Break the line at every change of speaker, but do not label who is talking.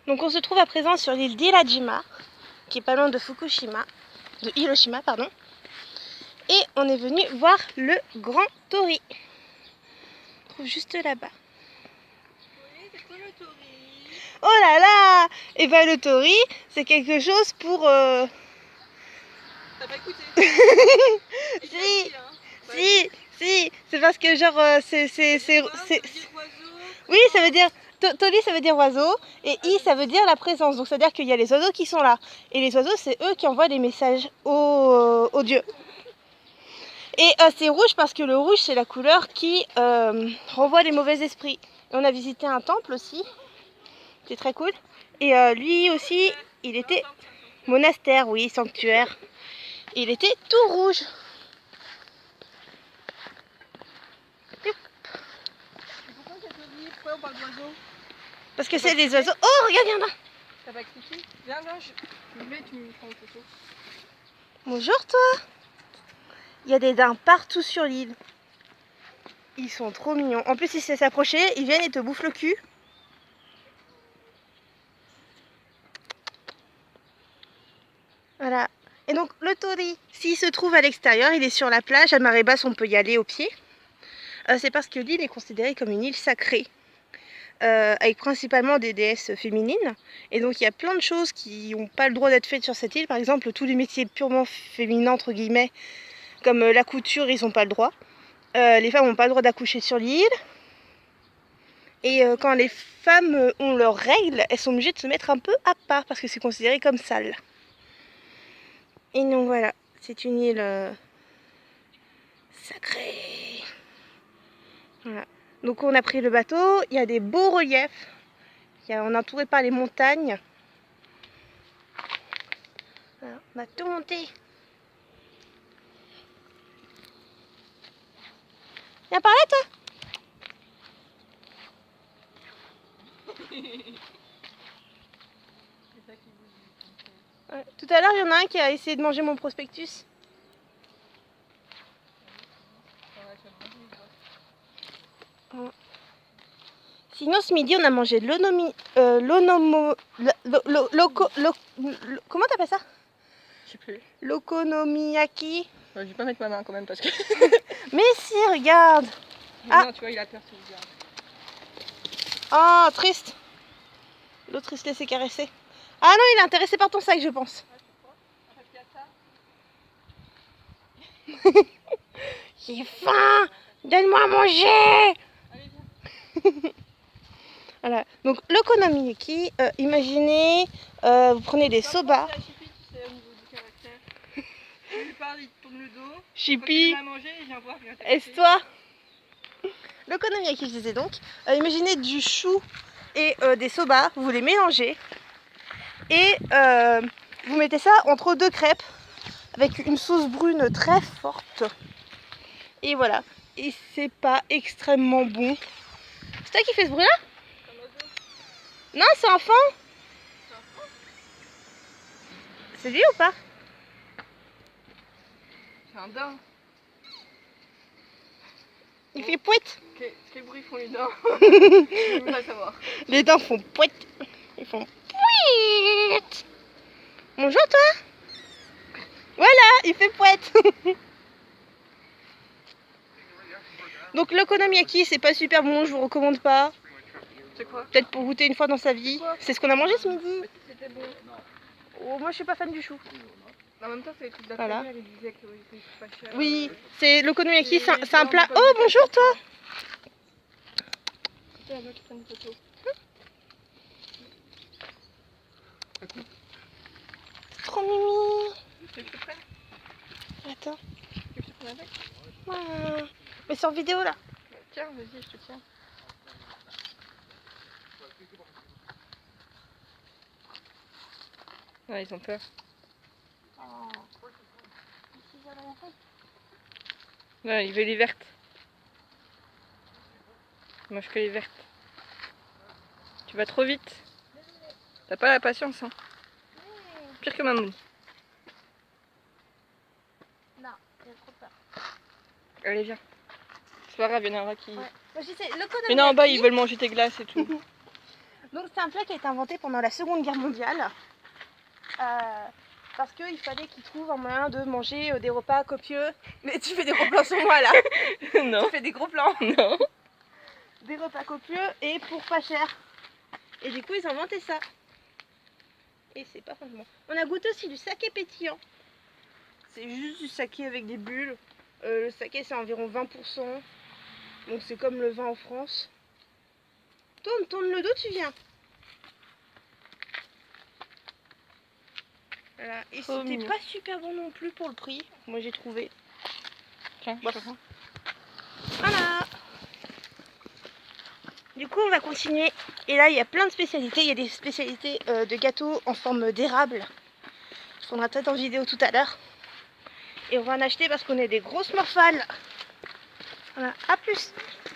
Donc on se trouve à présent sur l'île d'Hirajima, qui est pas loin de Hiroshima, pardon. Et on est venu voir le grand tori. On trouve juste là-bas.
Oui, c'est quoi le tori?
Oh là là! Et ben le tori, c'est quelque chose pour...
T'as pas écouté?
Si, c'est parce que genre c'est... Oui, ça veut dire... Tori ça veut dire oiseau et I ça veut dire la présence. Donc ça veut dire qu'il y a les oiseaux qui sont là. Et les oiseaux c'est eux qui envoient des messages aux dieux. Et c'est rouge parce que le rouge c'est la couleur qui renvoie les mauvais esprits. Et on a visité un temple aussi. C'était très cool. Et lui aussi il était monastère, oui, sanctuaire. Et il était tout rouge.
Pourquoi on parle d'oiseaux?
Parce que c'est des oiseaux. Oh, regarde, il y en a.
T'as pas expliqué? Viens, je me mets, tu me prends une photo.
Bonjour toi. Il y a des daims partout sur l'île. Ils sont trop mignons. En plus, ils se s'approcher, ils viennent et te bouffent le cul. Voilà. Et donc le tori, s'il se trouve à l'extérieur, il est sur la plage. À marée basse, on peut y aller au pied. C'est parce que l'île est considérée comme une île sacrée. Avec principalement des déesses féminines. Et donc il y a plein de choses qui n'ont pas le droit d'être faites sur cette île. Par exemple, tous les métiers purement féminins, entre guillemets, comme la couture, ils n'ont pas le droit. Les femmes n'ont pas le droit d'accoucher sur l'île. Et quand les femmes ont leurs règles, elles sont obligées de se mettre un peu à part parce que c'est considéré comme sale. Et donc voilà, c'est une île sacrée. Voilà. Donc on a pris le bateau, il y a des beaux reliefs. On est entouré par les montagnes. Voilà, on a tout monté. Viens par là toi. Ouais. Tout à l'heure il y en a un qui a essayé de manger mon prospectus. Ouais. Sinon ce midi on a mangé de comment t'appelles ça?
Je sais plus.
L'okonomiyaki.
Je vais pas mettre ma main quand même parce que...
Mais si, regarde.
Non, tu vois, il a peur, tu regardes.
Oh, triste. L'autre il se laissait caresser. Ah non, il est intéressé par ton sac, je pense. J'ai faim. Donne-moi à manger. Voilà. Donc l'okonomiyaki, imaginez, vous prenez des soba.
Tu lui parles, il te tourne le dos.
Chippy,
Est-ce
toi. L'okonomiyaki, je disais donc, imaginez du chou et des soba, vous les mélangez et vous mettez ça entre deux crêpes avec une sauce brune très forte. Et voilà, et c'est pas extrêmement bon. C'est toi qui fais ce bruit là? Non, c'est enfant. C'est lui ou pas?
C'est un daim.
Il fait pouette.
Quel bruit font les daims? Je veux pas savoir.
Les dents font pouette. Ils font pouette. Bonjour toi. Voilà, il fait pouette. Donc l'okonomiyaki, c'est pas super bon, je vous recommande pas.
C'est quoi?
Peut-être pour goûter une fois dans sa vie. C'est ce qu'on a mangé ce midi.
C'était bon.
Oh, moi je suis pas fan du chou.
En même temps, c'est les trucs
Voilà.
d'après-guerre, ils disaient que c'était pas cher.
Oui, c'est l'okonomiyaki, c'est un plat. Oh, bonjour toi.
Tiens, moi qui prends une photo.
Trop mimi.
Tu veux que je te prenne?
Attends.
Tu veux que je te prenne avec?
Ah. Mais c'est en vidéo là.
Tiens, vas-y, je te tiens. Ouais, ils ont peur. Non, il veut les vertes. Il mange que les vertes. Tu vas trop vite. T'as pas la patience, hein. Pire que maman.
Non, j'ai trop peur.
Allez, viens. C'est pas grave, il y en aura qui...
Ouais. Moi, je sais,
Mais non, en bas, ils veulent manger tes glaces et tout.
Donc c'est un plat qui a été inventé pendant la Seconde Guerre mondiale. Parce qu'il fallait qu'ils trouvent un moyen de manger des repas copieux. Mais tu fais des gros plans sur moi là.
Non.
Tu fais des gros plans.
Non.
Des repas copieux et pour pas cher. Et du coup ils ont inventé ça. Et c'est pas franchement. On a goûté aussi du saké pétillant. C'est juste du saké avec des bulles. Le saké c'est environ 20%. Donc c'est comme le vin en France. Tourne le dos, tu viens. Voilà. Et
Trop
c'était
mignon.
pas super bon non plus pour le prix. Moi j'ai trouvé.
Tiens,
Bon.
je te prends.
Voilà. Du coup on va continuer. Et là il y a plein de spécialités. Il y a des spécialités de gâteaux en forme d'érable. Je prendrai peut-être en vidéo tout à l'heure. Et on va en acheter parce qu'on est des grosses morphales. Voilà, à plus.